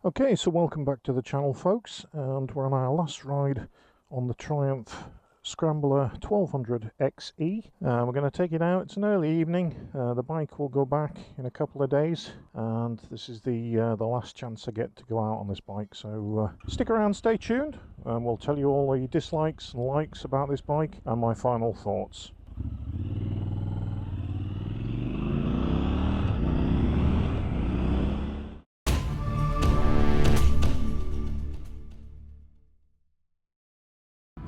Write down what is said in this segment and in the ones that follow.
Okay, so welcome back to the channel, folks, and we're on our last ride on the Triumph Scrambler 1200 XE. We're going to take it out. It's an early evening. The bike will go back in a couple of days, and this is the last chance I get to go out on this bike. So stick around, stay tuned, and we'll tell you all the dislikes and likes about this bike and my final thoughts.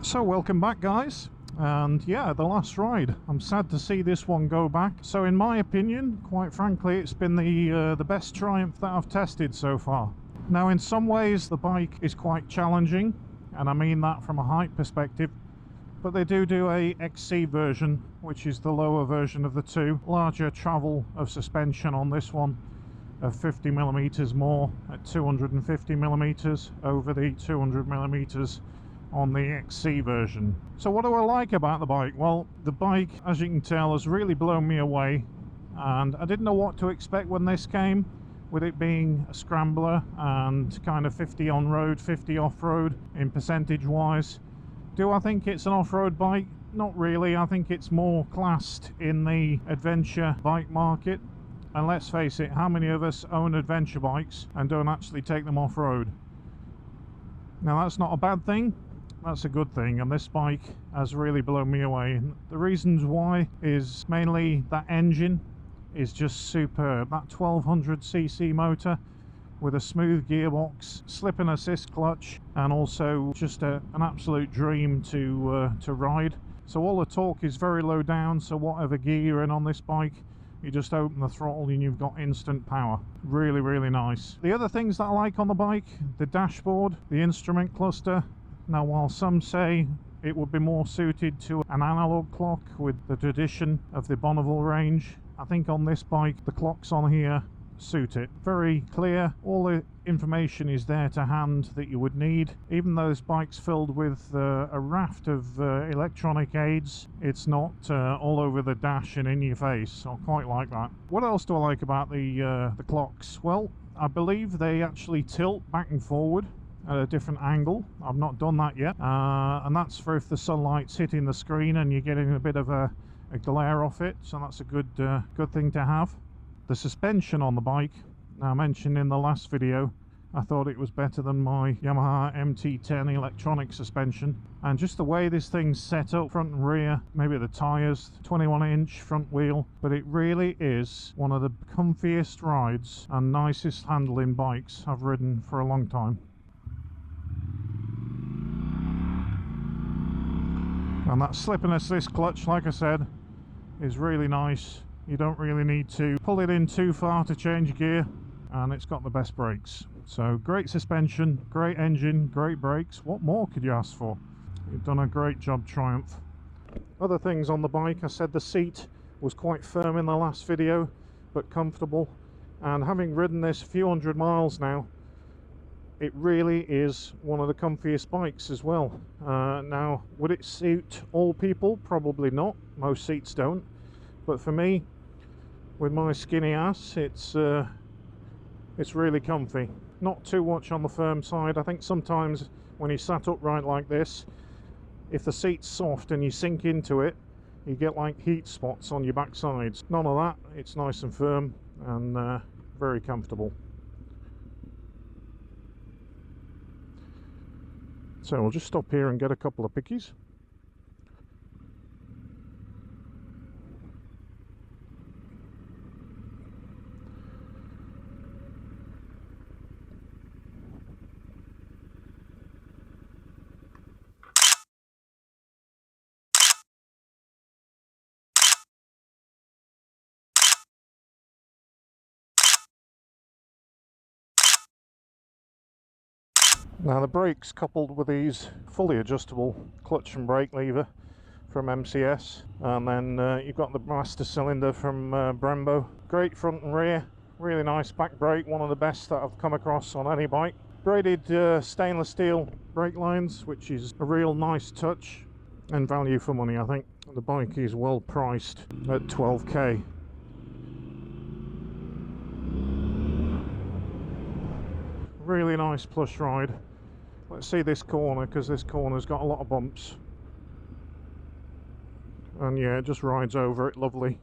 So welcome back, guys, and yeah, the last ride. I'm sad to see this one go back. So in my opinion, quite frankly, it's been the best Triumph that I've tested so far. Now in some ways the bike is quite challenging, and I mean that from a height perspective, but they do a XC version, which is the lower version of the two. Larger travel of suspension on this one of 50mm more at 250mm over the 200mm on the XC version. So what do I like about the bike? Well, the bike, as you can tell, has really blown me away, and I didn't know what to expect when this came, with it being a scrambler and kind of 50 on-road, 50 off-road in percentage wise. Do I think it's an off-road bike? Not really. I think it's more classed in the adventure bike market, and let's face it, how many of us own adventure bikes and don't actually take them off-road? Now that's not a bad thing. That's a good thing, and this bike has really blown me away. And the reasons why is mainly that engine is just superb. That 1200cc motor with a smooth gearbox, slip and assist clutch, and also just an absolute dream to ride. So all the torque is very low down, so whatever gear you're in on this bike, you just open the throttle and you've got instant power. Really, really nice. The other things that I like on the bike, the dashboard, the instrument cluster. Now, while some say it would be more suited to an analog clock with the tradition of the Bonneville range, I think on this bike the clocks on here suit it. Very clear, all the information is there to hand that you would need. Even though this bike's filled with a raft of electronic aids, it's not all over the dash and in your face. I quite like that. What else do I like about the clocks? Well, I believe they actually tilt back and forward at a different angle. I've not done that yet, and that's for if the sunlight's hitting the screen and you're getting a bit of a glare off it, so that's a good thing to have. The suspension on the bike, now I mentioned in the last video, I thought it was better than my Yamaha MT10 electronic suspension, and just the way this thing's set up, front and rear, maybe the tyres, 21-inch front wheel, but it really is one of the comfiest rides and nicest handling bikes I've ridden for a long time. And that slip and assist clutch, like I said, is really nice. You don't really need to pull it in too far to change gear, and it's got the best brakes. So great suspension, great engine, great brakes. What more could you ask for? You've done a great job, Triumph. Other things on the bike, I said the seat was quite firm in the last video, but comfortable. And having ridden this a few hundred miles now, it really is one of the comfiest bikes as well. Now, would it suit all people? Probably not. Most seats don't. But for me, with my skinny ass, it's really comfy. Not too much on the firm side. I think sometimes when you sat upright like this, if the seat's soft and you sink into it, you get like heat spots on your backsides. None of that. It's nice and firm and very comfortable. So we'll just stop here and get a couple of pickies. Now the brakes, coupled with these fully adjustable clutch and brake lever from MCS, and then you've got the master cylinder from Brembo. Great front and rear, really nice back brake, one of the best that I've come across on any bike. Braided stainless steel brake lines, which is a real nice touch and value for money. I think the bike is well priced at 12k. really nice plush ride. Let's see this corner, because this corner's got a lot of bumps. And yeah, it just rides over it lovely.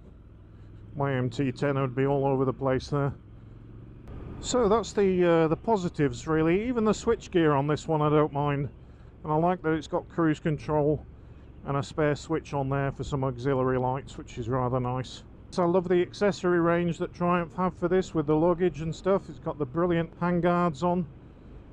My MT10 would be all over the place there. So that's the positives really. Even the switchgear on this one I don't mind. And I like that it's got cruise control and a spare switch on there for some auxiliary lights, which is rather nice. So I love the accessory range that Triumph have for this with the luggage and stuff. It's got the brilliant handguards on.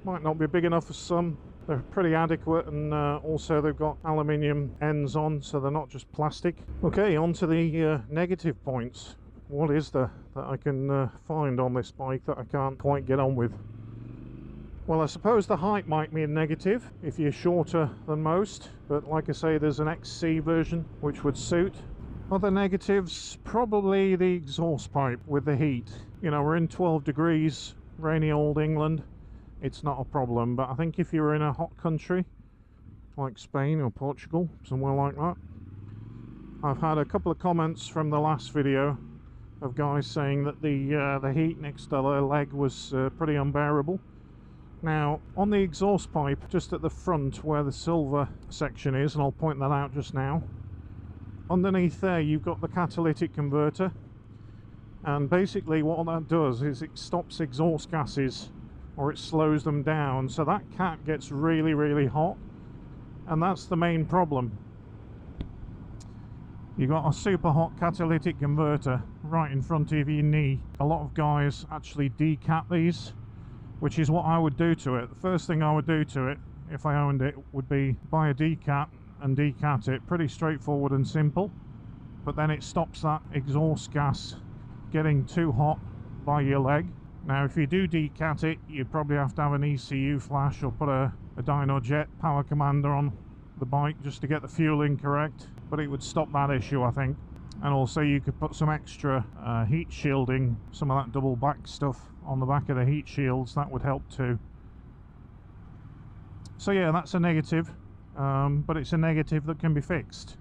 Might not be big enough for some. They're pretty adequate, and also they've got aluminium ends on, so they're not just plastic. Okay, on to the negative points. What is there that I can find on this bike that I can't quite get on with? Well, I suppose the height might be a negative if you're shorter than most, but like I say, there's an XC version which would suit. Other negatives, probably the exhaust pipe with the heat. You know, we're in 12 degrees, rainy old England. It's not a problem, but I think if you're in a hot country like Spain or Portugal, somewhere like that. I've had a couple of comments from the last video of guys saying that the heat next to the leg was pretty unbearable. Now, on the exhaust pipe, just at the front where the silver section is, and I'll point that out just now, underneath there you've got the catalytic converter, and basically what that does is it stops exhaust gases, or it slows them down, so that cat gets really, really hot, and that's the main problem. You've got a super hot catalytic converter right in front of your knee. A lot of guys actually decat these, which is what I would do to it. The first thing I would do to it, if I owned it, would be buy a decat and decat it. Pretty straightforward and simple, but then it stops that exhaust gas getting too hot by your leg. Now, if you do decat it, you'd probably have to have an ECU flash or put a dyno jet power commander on the bike just to get the fueling correct, but it would stop that issue, I think. And also you could put some extra heat shielding, some of that double back stuff on the back of the heat shields. That would help too. So yeah, that's a negative, but it's a negative that can be fixed,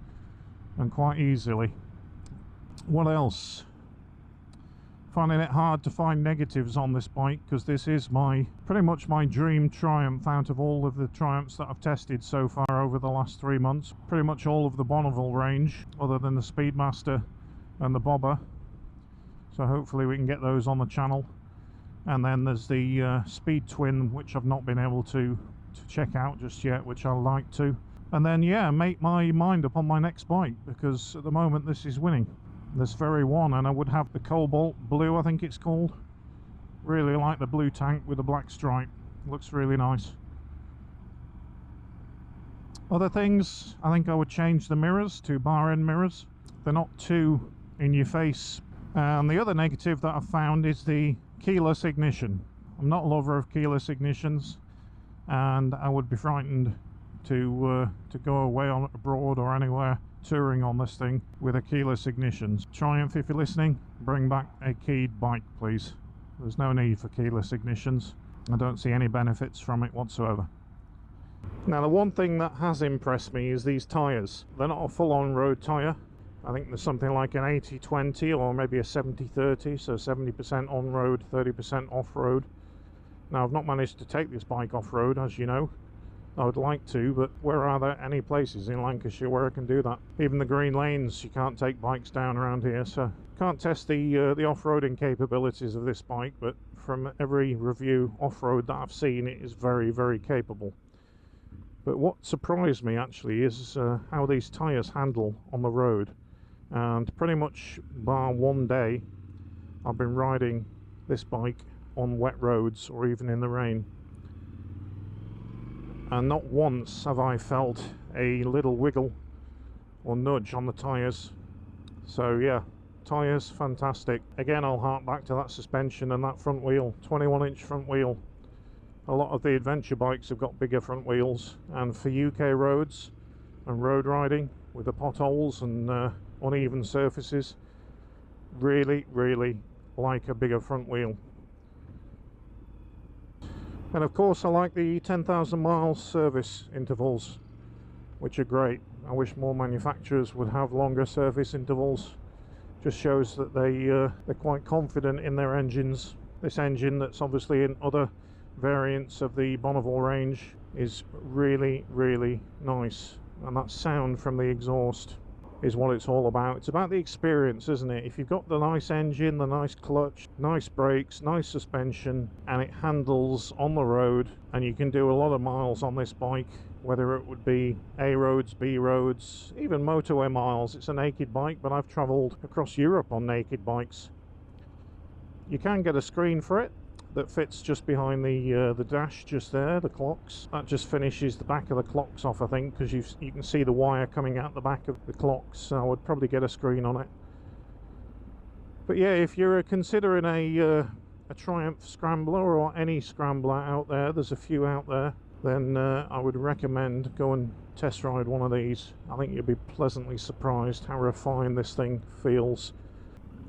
and quite easily. What else? Finding it hard to find negatives on this bike, because this is pretty much my dream Triumph out of all of the Triumphs that I've tested so far over the last 3 months. Pretty much all of the Bonneville range, other than the Speedmaster and the Bobber. So hopefully we can get those on the channel. And then there's the Speed Twin, which I've not been able to check out just yet, which I'd like to. And then yeah, make my mind up on my next bike, because at the moment this is winning. This very one, and I would have the Cobalt Blue, I think it's called. Really like the blue tank with the black stripe. Looks really nice. Other things, I think I would change the mirrors to bar end mirrors. They're not too in your face. And the other negative that I've found is the keyless ignition. I'm not a lover of keyless ignitions, and I would be frightened to go away on abroad or anywhere touring on this thing with a keyless ignition. Triumph, if you're listening, bring back a keyed bike, please. There's no need for keyless ignitions. I don't see any benefits from it whatsoever. Now, the one thing that has impressed me is these tyres. They're not a full-on road tyre. I think there's something like an 80-20 or maybe a 70-30, so 70% on-road, 30% off-road. Now, I've not managed to take this bike off-road, as you know. I would like to, but where are there any places in Lancashire where I can do that? Even the green lanes, you can't take bikes down around here, so can't test the off-roading capabilities of this bike, but from every review off-road that I've seen, it is very, very capable. But what surprised me actually is how these tyres handle on the road. And pretty much bar one day, I've been riding this bike on wet roads or even in the rain, and not once have I felt a little wiggle or nudge on the tyres. So yeah, tyres fantastic. Again, I'll hark back to that suspension and that front wheel, 21-inch front wheel. A lot of the adventure bikes have got bigger front wheels, and for UK roads and road riding with the potholes and uneven surfaces, really like a bigger front wheel. And of course I like the 10,000 mile service intervals, which are great. I wish more manufacturers would have longer service intervals. Just shows that they're quite confident in their engines. This engine that's obviously in other variants of the Bonneville range is really, really nice, and that sound from the exhaust is what it's all about. It's about the experience, isn't it? If you've got the nice engine, the nice clutch, nice brakes, nice suspension, and it handles on the road, and you can do a lot of miles on this bike, whether it would be A roads, B roads, even motorway miles. It's a naked bike, but I've travelled across Europe on naked bikes. You can get a screen for it that fits just behind the dash just there, the clocks. That just finishes the back of the clocks off, I think, because you can see the wire coming out the back of the clocks, so I would probably get a screen on it. But yeah, if you're considering a Triumph Scrambler, or any Scrambler out there, there's a few out there, then I would recommend go and test ride one of these. I think you'll be pleasantly surprised how refined this thing feels.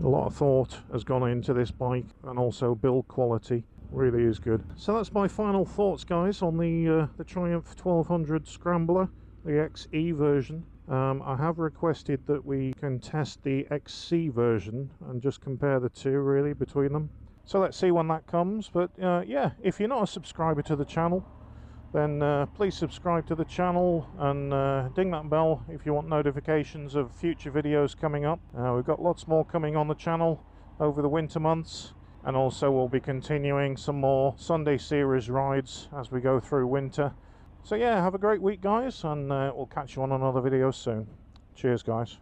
A lot of thought has gone into this bike, and also build quality really is good. So that's my final thoughts, guys, on the Triumph 1200 Scrambler, the XE version. I have requested that we can test the XC version and just compare the two really between them. So let's see when that comes. But yeah, if you're not a subscriber to the channel, then please subscribe to the channel and ding that bell if you want notifications of future videos coming up. We've got lots more coming on the channel over the winter months, and also we'll be continuing some more Sunday series rides as we go through winter. So yeah, have a great week, guys, and we'll catch you on another video soon. Cheers, guys.